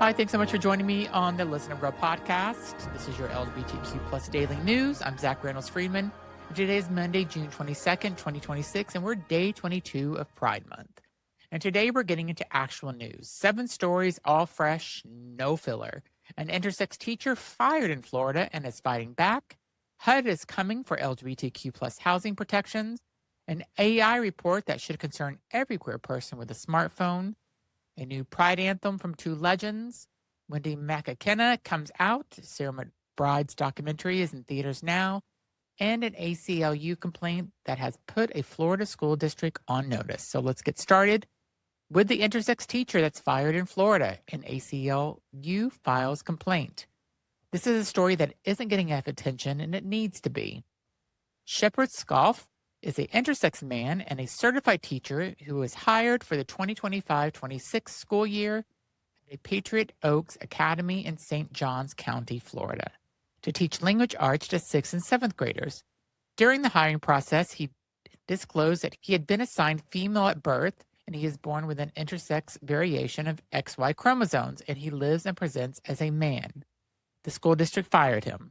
Hi, thanks so much for joining me on the Listen and Grow podcast. This is your LGBTQ plus daily news. I'm Zach Reynolds-Friedman. Today is Monday, June 22nd, 2026, and we're day 22 of Pride Month. And today we're getting into actual news. 7 stories, all fresh, no filler. An intersex teacher fired in Florida and is fighting back. HUD is coming for LGBTQ plus housing protections. An AI report that should concern every queer person with a smartphone. A new Pride anthem from 2 legends. Wendy McKenna comes out. Sarah McBride's documentary is in theaters now. And an ACLU complaint that has put a Florida school district on notice. So let's get started with the intersex teacher that's fired in Florida. An ACLU files complaint. This is a story that isn't getting enough attention, and it needs to be. Shepard Scoff is an intersex man and a certified teacher who was hired for the 2025-26 school year at a Patriot Oaks Academy in St. Johns County, Florida, to teach language arts to 6th and 7th graders. During the hiring process, he disclosed that he had been assigned female at birth, and he is born with an intersex variation of XY chromosomes, and he lives and presents as a man. The school district fired him.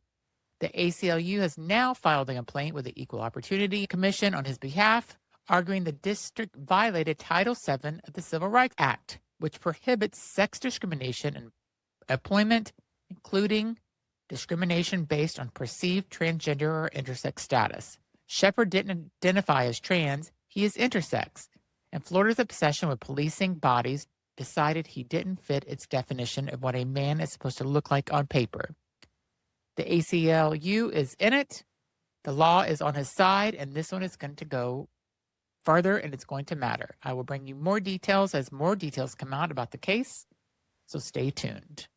The ACLU has now filed a complaint with the Equal Opportunity Commission on his behalf, arguing the district violated Title VII of the Civil Rights Act, which prohibits sex discrimination in employment, including discrimination based on perceived transgender or intersex status. Shepard didn't identify as trans, he is intersex, and Florida's obsession with policing bodies decided he didn't fit its definition of what a man is supposed to look like on paper. The ACLU is in it. The law is on his side, and this one is going to go further, and it's going to matter. I will bring you more details as more details come out about the case, so stay tuned.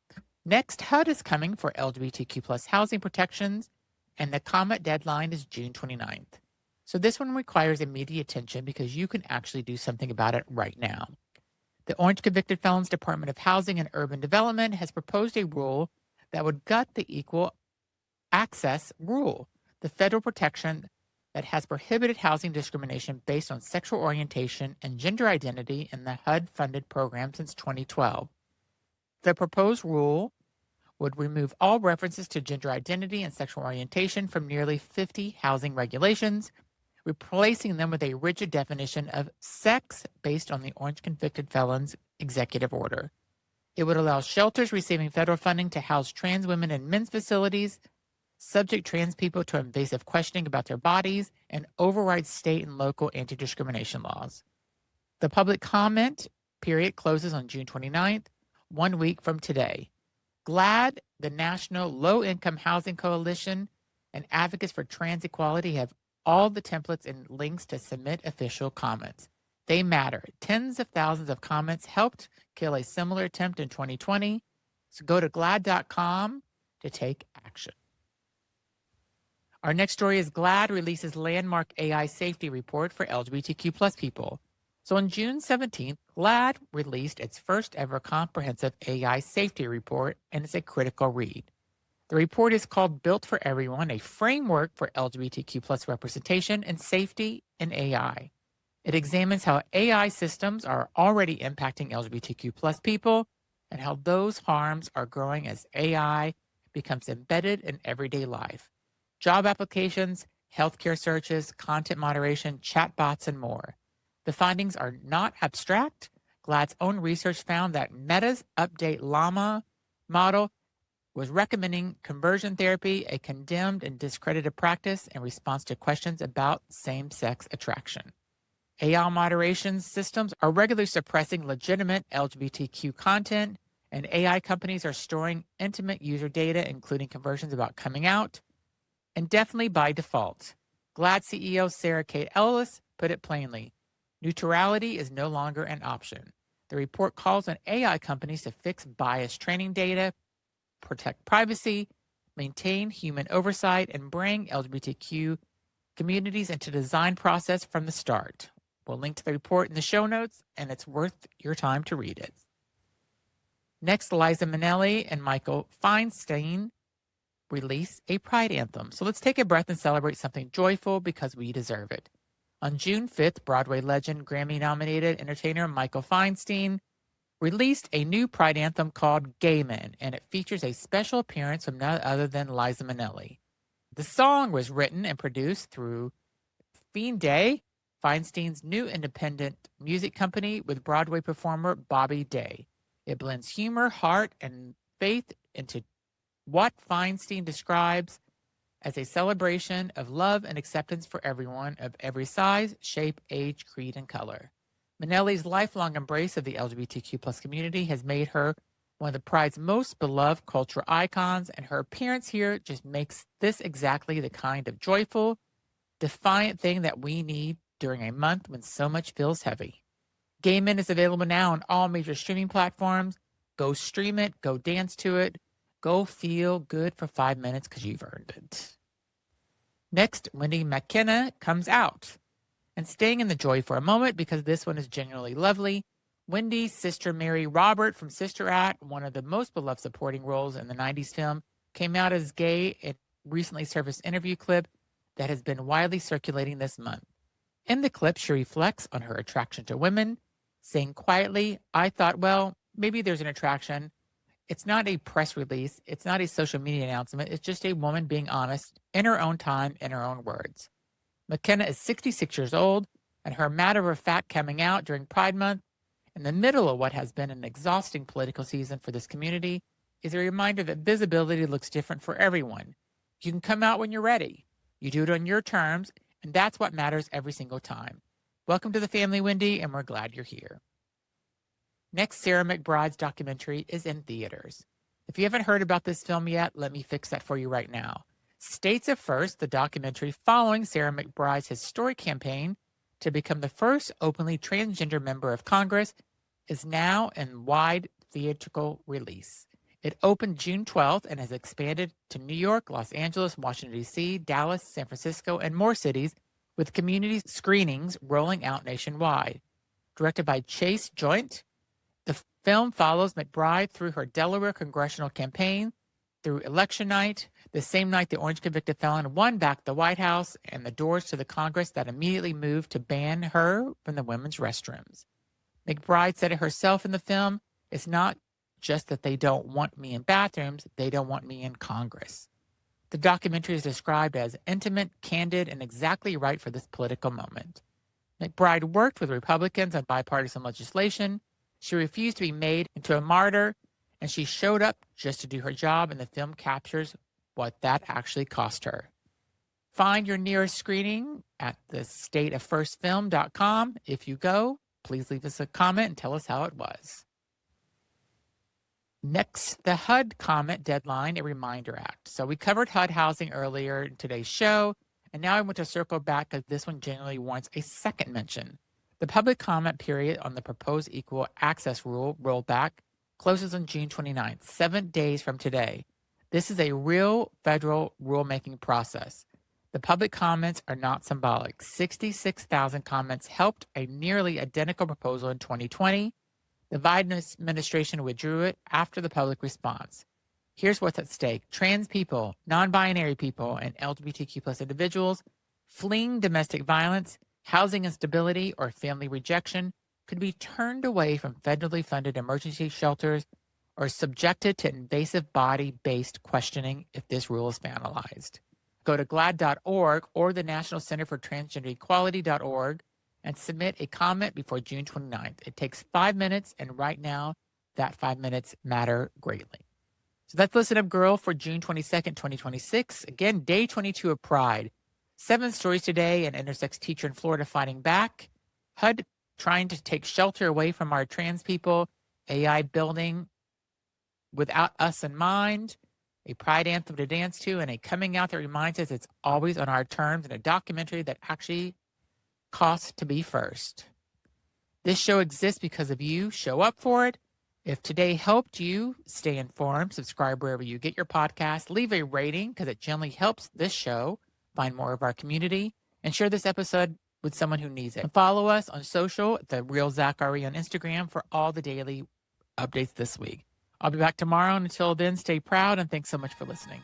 Next, HUD is coming for LGBTQ plus housing protections, and the comment deadline is June 29th. So this one requires immediate attention because you can actually do something about it right now. The Orange Convicted Felons Department of Housing and Urban Development has proposed a rule that would gut the Equal Access Rule, the federal protection that has prohibited housing discrimination based on sexual orientation and gender identity in the HUD-funded program since 2012. The proposed rule would remove all references to gender identity and sexual orientation from nearly 50 housing regulations, replacing them with a rigid definition of sex based on the Orange Convicted Felons Executive Order. It would allow shelters receiving federal funding to house trans women in men's facilities, subject trans people to invasive questioning about their bodies, and override state and local anti-discrimination laws. The public comment period closes on June 29th, 1 week from today. GLAD, the National Low-Income Housing Coalition, and advocates for trans equality have all the templates and links to submit official comments. They matter. Tens of thousands of comments helped kill a similar attempt in 2020. So go to glad.com to take action. Our next story is GLAD releases landmark AI safety report for LGBTQ plus people. So on June 17th, GLAD released its first ever comprehensive AI safety report, and it's a critical read. The report is called Built for Everyone, a framework for LGBTQ plus representation and safety in AI. It examines how AI systems are already impacting LGBTQ plus people and how those harms are growing as AI becomes embedded in everyday life. Job applications, healthcare searches, content moderation, chatbots, and more. The findings are not abstract. GLAD's own research found that Meta's update Llama model was recommending conversion therapy, a condemned and discredited practice, in response to questions about same-sex attraction. AI moderation systems are regularly suppressing legitimate LGBTQ content, and AI companies are storing intimate user data, including conversions about coming out, and definitely by default. GLAD CEO Sarah Kate Ellis put it plainly: neutrality is no longer an option. The report calls on AI companies to fix biased training data, protect privacy, maintain human oversight, and bring LGBTQ communities into the design process from the start. We'll link to the report in the show notes, and it's worth your time to read it. Next, Liza Minnelli and Michael Feinstein release a Pride anthem. So let's take a breath and celebrate something joyful because we deserve it. On June 5th, Broadway legend, Grammy-nominated entertainer Michael Feinstein released a new Pride anthem called Gay Men, and it features a special appearance from none other than Liza Minnelli. The song was written and produced through Fiend Day, Feinstein's new independent music company, with Broadway performer Bobby Day. It blends humor, heart, and faith into what Feinstein describes as a celebration of love and acceptance for everyone of every size, shape, age, creed, and color. Minnelli's lifelong embrace of the LGBTQ plus community has made her one of the Pride's most beloved cultural icons, and her appearance here just makes this exactly the kind of joyful, defiant thing that we need during a month when so much feels heavy. Gay Men is available now on all major streaming platforms. Go stream it, go dance to it, go feel good for 5 minutes because you've earned it. Next, Wendy McKenna comes out. And staying in the joy for a moment, because this one is genuinely lovely, Wendy's sister Mary Robert from Sister Act, one of the most beloved supporting roles in the 90s film, came out as gay in recently surfaced interview clip that has been widely circulating this month. In the clip, she reflects on her attraction to women, saying quietly, "I thought, well, maybe there's an attraction. It's not a press release. It's not a social media announcement. It's just a woman being honest in her own time, in her own words." McKenna is 66 years old, and her matter of fact coming out during Pride Month, in the middle of what has been an exhausting political season for this community, is a reminder that visibility looks different for everyone. You can come out when you're ready. You do it on your terms, and that's what matters every single time. Welcome to the family, Wendy, and we're glad you're here. Next, Sarah McBride's documentary is in theaters. If you haven't heard about this film yet, let me fix that for you right now. States at First, the documentary following Sarah McBride's historic campaign to become the first openly transgender member of Congress, is now in wide theatrical release. It opened June 12th and has expanded to New York, Los Angeles, Washington, D.C., Dallas, San Francisco, and more cities, with community screenings rolling out nationwide. Directed by Chase Joint, the film follows McBride through her Delaware congressional campaign, through election night, the same night the orange convicted felon won back the White House, and the doors to the Congress that immediately moved to ban her from the women's restrooms. McBride said it herself in the film, "It's not just that they don't want me in bathrooms, they don't want me in Congress." The documentary is described as intimate, candid, and exactly right for this political moment. McBride worked with Republicans on bipartisan legislation. She refused to be made into a martyr, and she showed up just to do her job, and the film captures what that actually cost her. Find your nearest screening at thestateoffirstfilm.com. If you go, please leave us a comment and tell us how it was. Next, the HUD comment deadline, a reminder act. So we covered HUD housing earlier in today's show, and now I want to circle back because this one generally warrants a second mention. The public comment period on the proposed equal access rule rollback closes on June 29th, 7 days from today. This is a real federal rulemaking process. The public comments are not symbolic. 66,000 comments helped a nearly identical proposal in 2020. The Biden administration withdrew it after the public response. Here's what's at stake. Trans people, non-binary people, and LGBTQ plus individuals fleeing domestic violence, housing instability, or family rejection could be turned away from federally funded emergency shelters or subjected to invasive body-based questioning if this rule is finalized. Go to glad.org or the National Center for Transgender Equality.org and submit a comment before June 29th. It takes 5 minutes, and right now, that 5 minutes matter greatly. So that's Listen Up Girl for June 22nd, 2026. Again, day 22 of Pride. 7 stories today: an intersex teacher in Florida fighting back, HUD trying to take shelter away from our trans people, AI building without us in mind, a Pride anthem to dance to, and a coming out that reminds us it's always on our terms, and a documentary that actually costs to be first. This show exists because of you. Show up for it. If today helped you stay informed, subscribe wherever you get your podcast. Leave a rating because it generally helps this show find more of our community, and share this episode with someone who needs it. And follow us on social, The Real Zachary on Instagram, for all the daily updates this week. I'll be back tomorrow, and until then, stay proud, and thanks so much for listening.